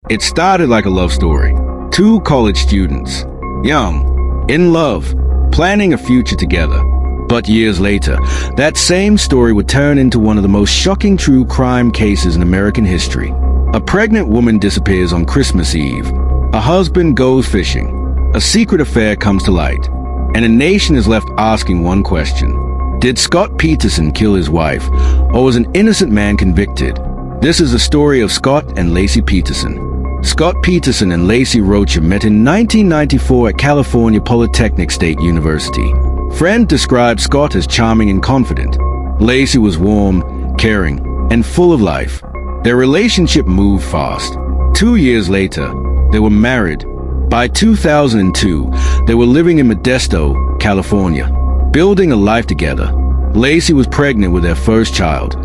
It started like a love story. Two college students, young, in love, planning a future together. But years later, that same story would turn into one of the most shocking true crime cases in American history. A pregnant woman disappears on Christmas Eve. A husband goes fishing. A secret affair comes to light. And a nation is left asking one question. Did Scott Peterson kill his wife, or was an innocent man convicted? This is the story of Scott and Laci Peterson. Scott Peterson and Laci Rocha met in 1994 at California Polytechnic State University. Friend described Scott as charming and confident. Laci was warm, caring, and full of life. Their relationship moved fast. 2 years later, they were married. By 2002, they were living in Modesto, California, building a life together. Laci was pregnant with their first child,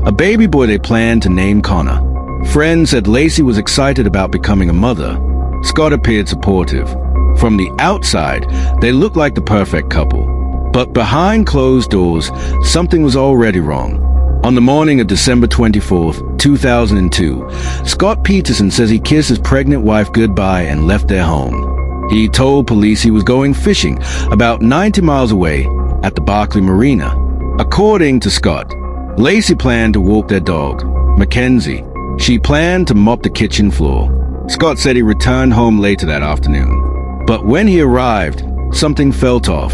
a baby boy they planned to name Connor. Friends said Laci was excited about becoming a mother. Scott appeared supportive. From the outside, they looked like the perfect couple. But behind closed doors, something was already wrong. On the morning of December 24th, 2002, Scott Peterson says he kissed his pregnant wife goodbye and left their home. He told police he was going fishing about 90 miles away at the Barkley Marina. According to Scott, Laci planned to walk their dog, Mackenzie. She planned to mop the kitchen floor. Scott said he returned home later that afternoon. But when he arrived, something felt off.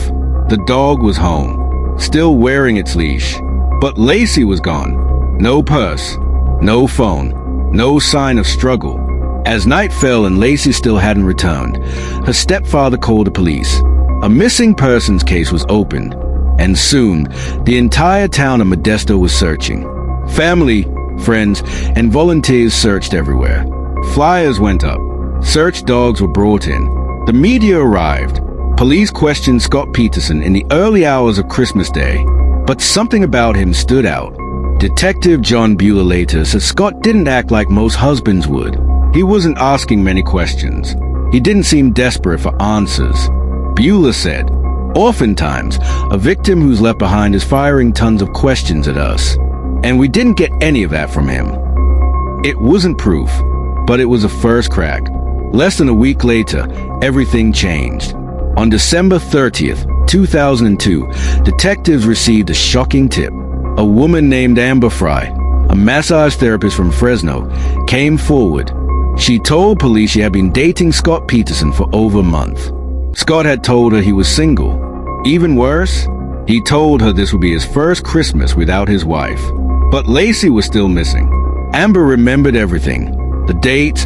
The dog was home, still wearing its leash. But Laci was gone. No purse, no phone, no sign of struggle. As night fell and Laci still hadn't returned, her stepfather called the police. A missing persons case was opened, and soon, the entire town of Modesto was searching. Family, friends, and volunteers searched everywhere. Flyers went up. Search dogs were brought in. The media arrived. Police questioned Scott Peterson in the early hours of Christmas Day, but something about him stood out. Detective John Bueller later said Scott didn't act like most husbands would. He wasn't asking many questions. He didn't seem desperate for answers. Bueller said, "Oftentimes, a victim who's left behind is firing tons of questions at us. And we didn't get any of that from him." It wasn't proof, but it was a first crack. Less than a week later, everything changed. On December 30th, 2002, detectives received a shocking tip. A woman named Amber Fry, a massage therapist from Fresno, came forward. She told police she had been dating Scott Peterson for over a month. Scott had told her he was single. Even worse, he told her this would be his first Christmas without his wife. But Laci was still missing. Amber remembered everything. The dates,